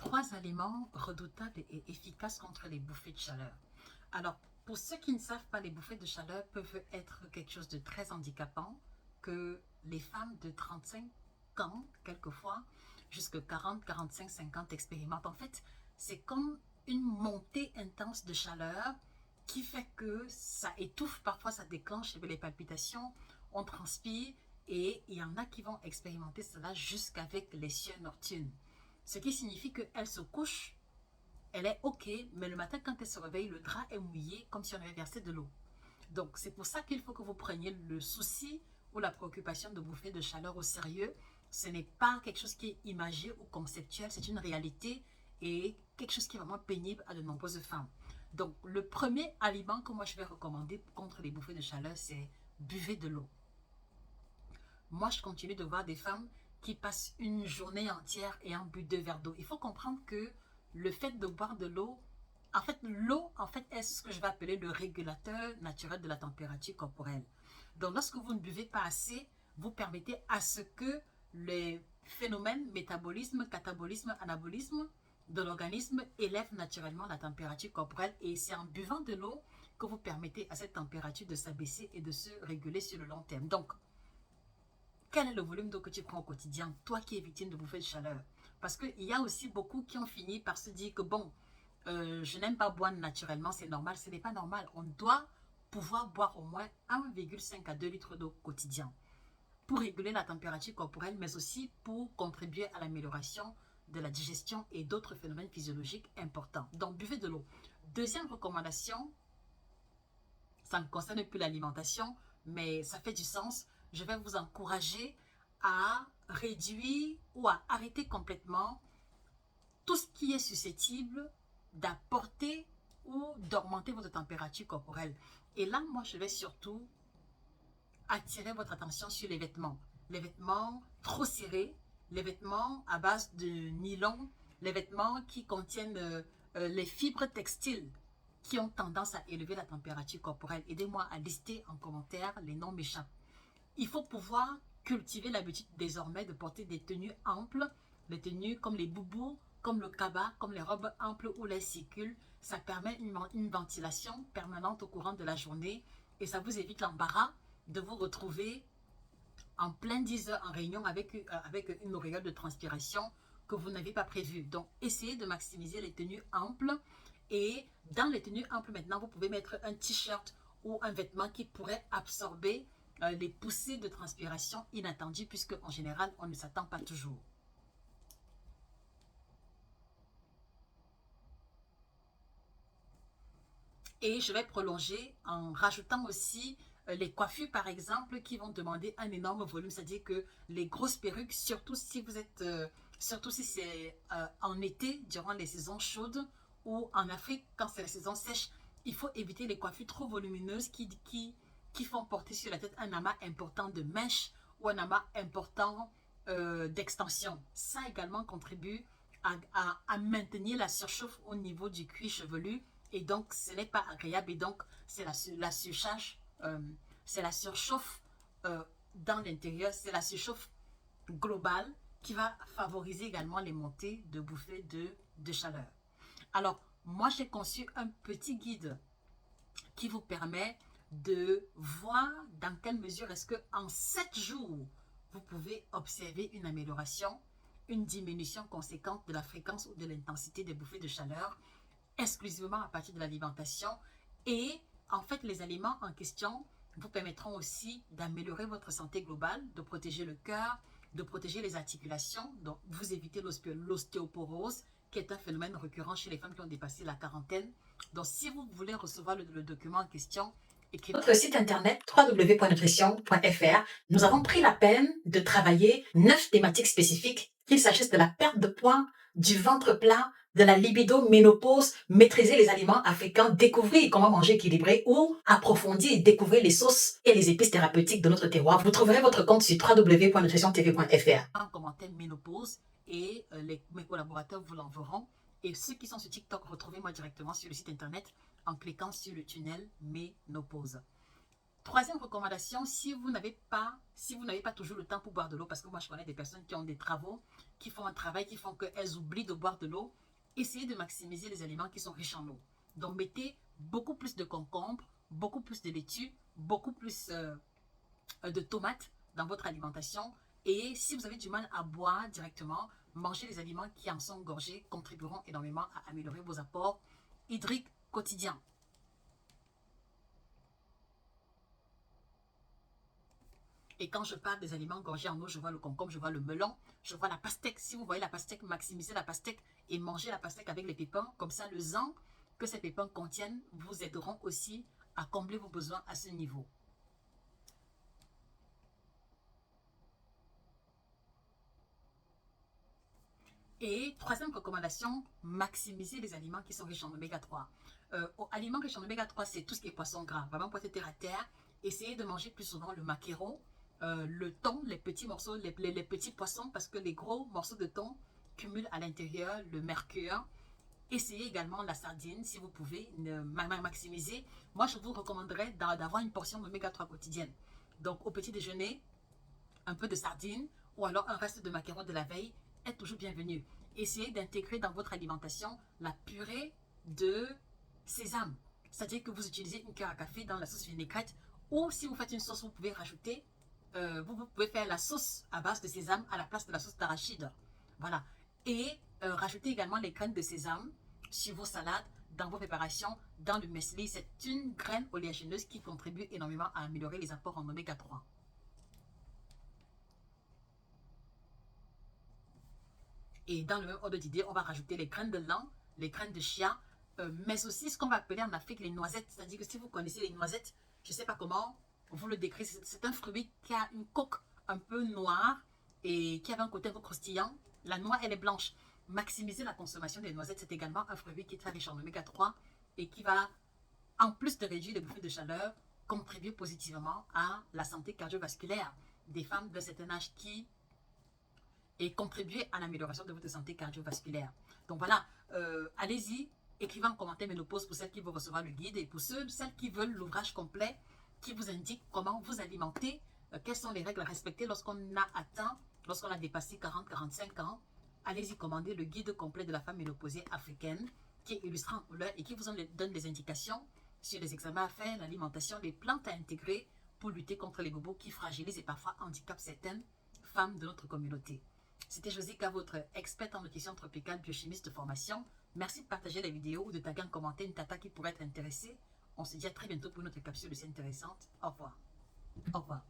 Trois aliments redoutables et efficaces contre les bouffées de chaleur. Alors, pour ceux qui ne savent pas, les bouffées de chaleur peuvent être quelque chose de très handicapant que les femmes de 35 ans, quelquefois, jusqu'à 40, 45, 50 expérimentent. En fait, c'est comme une montée intense de chaleur qui fait que ça étouffe, parfois ça déclenche les palpitations, on transpire et il y en a qui vont expérimenter cela jusqu'avec les cieux nocturnes. Ce qui signifie qu'elle se couche, elle est OK, mais le matin, quand elle se réveille, le drap est mouillé comme si on avait versé de l'eau. Donc, c'est pour ça qu'il faut que vous preniez le souci ou la préoccupation de bouffer de chaleur au sérieux. Ce n'est pas quelque chose qui est imagé ou conceptuel, c'est une réalité et quelque chose qui est vraiment pénible à de nombreuses femmes. Donc, le premier aliment que moi je vais recommander contre les bouffées de chaleur, c'est buvez de l'eau. Moi, je continue de voir des femmes qui passent une journée entière et en bu 2 verres d'eau. Il faut comprendre que le fait de boire de l'eau, en fait, l'eau, est ce que je vais appeler le régulateur naturel de la température corporelle. Donc, lorsque vous ne buvez pas assez, vous permettez à ce que les phénomènes métabolisme, catabolisme, anabolisme de l'organisme élèvent naturellement la température corporelle et c'est en buvant de l'eau que vous permettez à cette température de s'abaisser et de se réguler sur le long terme. Donc, quel est le volume d'eau que tu prends au quotidien, toi qui es victime de bouffées de chaleur? Parce qu'il y a aussi beaucoup qui ont fini par se dire que bon, je n'aime pas boire naturellement, c'est normal. Ce n'est pas normal. On doit pouvoir boire au moins 1,5 à 2 litres d'eau quotidien pour réguler la température corporelle, mais aussi pour contribuer à l'amélioration de la digestion et d'autres phénomènes physiologiques importants. Donc, buvez de l'eau. Deuxième recommandation, ça ne concerne plus l'alimentation, mais ça fait du sens. Je vais vous encourager à réduire ou à arrêter complètement tout ce qui est susceptible d'apporter ou d'augmenter votre température corporelle. Et là, moi, je vais surtout attirer votre attention sur les vêtements. Les vêtements trop serrés, les vêtements à base de nylon, les vêtements qui contiennent les fibres textiles qui ont tendance à élever la température corporelle. Aidez-moi à lister en commentaire, les noms m'échappent. Il faut pouvoir cultiver l'habitude désormais de porter des tenues amples, les tenues comme les boubous, comme le kaba, comme les robes amples ou les circules. Ça permet une ventilation permanente au courant de la journée et ça vous évite l'embarras de vous retrouver en plein 10 heures en réunion avec une auréole de transpiration que vous n'avez pas prévue. Donc, essayez de maximiser les tenues amples. Et dans les tenues amples, maintenant, vous pouvez mettre un t-shirt ou un vêtement qui pourrait absorber les poussées de transpiration inattendues, puisque en général, on ne s'attend pas toujours. Et je vais prolonger en rajoutant aussi les coiffures, par exemple, qui vont demander un énorme volume. C'est-à-dire que les grosses perruques, surtout si c'est en été, durant les saisons chaudes, ou en Afrique, quand c'est la saison sèche, il faut éviter les coiffures trop volumineuses qui font porter sur la tête un amas important de mèches ou un amas important d'extension. Ça également contribue à maintenir la surchauffe au niveau du cuir chevelu et donc ce n'est pas agréable et donc c'est la surcharge, c'est la surchauffe dans l'intérieur, c'est la surchauffe globale qui va favoriser également les montées de bouffées de chaleur. Alors, moi j'ai conçu un petit guide qui vous permet de voir dans quelle mesure est-ce que en 7 jours, vous pouvez observer une amélioration, une diminution conséquente de la fréquence ou de l'intensité des bouffées de chaleur, exclusivement à partir de l'alimentation. Et en fait, les aliments en question vous permettront aussi d'améliorer votre santé globale, de protéger le cœur, de protéger les articulations, donc vous évitez l'ostéoporose, qui est un phénomène récurrent chez les femmes qui ont dépassé la quarantaine. Donc, si vous voulez recevoir le document en question, écrivez notre site internet www.nutrition.fr. Nous avons pris la peine de travailler 9 thématiques spécifiques, qu'il s'agisse de la perte de poids, du ventre plat, de la libido, ménopause, maîtriser les aliments africains, découvrir comment manger équilibré ou approfondir et découvrir les sauces et les épices thérapeutiques de notre terroir. Vous trouverez votre compte sur www.nutritiontv.fr. En commentaire ménopause et mes collaborateurs vous l'enverront. Et ceux qui sont sur TikTok, retrouvez-moi directement sur le site internet en cliquant sur le tunnel ménopause. Troisième recommandation, si vous n'avez pas toujours le temps pour boire de l'eau, parce que moi je connais des personnes qui ont des travaux, qui font un travail, qui font qu'elles oublient de boire de l'eau, essayez de maximiser les aliments qui sont riches en eau. Donc mettez beaucoup plus de concombres, beaucoup plus de laitue, beaucoup plus de tomates dans votre alimentation. Et si vous avez du mal à boire directement, manger les aliments qui en sont gorgés contribueront énormément à améliorer vos apports hydriques quotidiens. Et quand je parle des aliments gorgés en eau, je vois le concombre, je vois le melon, je vois la pastèque. Si vous voyez la pastèque, maximisez la pastèque et mangez la pastèque avec les pépins. Comme ça, le zinc que ces pépins contiennent vous aideront aussi à combler vos besoins à ce niveau. Et troisième recommandation, maximiser les aliments qui sont riches en oméga 3. Aliments riches en oméga 3, c'est tout ce qui est poisson gras. Vraiment, poisson terre à terre. Essayez de manger plus souvent le maquereau, le thon, les petits morceaux, les petits poissons, parce que les gros morceaux de thon cumulent à l'intérieur le mercure. Essayez également la sardine si vous pouvez maximiser. Moi, je vous recommanderais d'avoir une portion d'oméga 3 quotidienne. Donc, au petit déjeuner, un peu de sardine ou alors un reste de macaron de la veille est toujours bienvenu. Essayez d'intégrer dans votre alimentation la purée de sésame. C'est-à-dire que vous utilisez une cuillère à café dans la sauce vinaigrette ou si vous faites une sauce, vous pouvez rajouter, vous pouvez faire la sauce à base de sésame à la place de la sauce d'arachide. Voilà. Et rajoutez également les graines de sésame sur vos salades, dans vos préparations, dans le muesli. C'est une graine oléagineuse qui contribue énormément à améliorer les apports en oméga 3. Et dans le même ordre d'idée, on va rajouter les graines de lin, les graines de chia, mais aussi ce qu'on va appeler en Afrique les noisettes. C'est-à-dire que si vous connaissez les noisettes, je ne sais pas comment vous le décrire, c'est un fruit qui a une coque un peu noire et qui a un côté un peu croustillant. La noix, elle est blanche. Maximiser la consommation des noisettes, c'est également un fruit qui est très riche en oméga 3 et qui va, en plus de réduire les bouffées de chaleur, contribuer positivement à la santé cardiovasculaire des femmes de certain âge qui et contribuer à l'amélioration de votre santé cardiovasculaire. Donc voilà, allez-y, écrivez en commentaire ménopause pour celles qui vont recevoir le guide et pour celles qui veulent l'ouvrage complet qui vous indique comment vous alimenter, quelles sont les règles à respecter lorsqu'on a atteint, lorsqu'on a dépassé 40-45 ans. Allez-y commander le guide complet de la femme ménopausée africaine qui est illustré en couleur et qui vous donne des indications sur les examens à faire, l'alimentation, les plantes à intégrer pour lutter contre les bobos qui fragilisent et parfois handicapent certaines femmes de notre communauté. C'était Josica, votre experte en nutrition tropicale, biochimiste de formation. Merci de partager la vidéo ou de taguer en commentaire une tata qui pourrait être intéressée. On se dit à très bientôt pour une autre capsule aussi intéressante. Au revoir. Au revoir.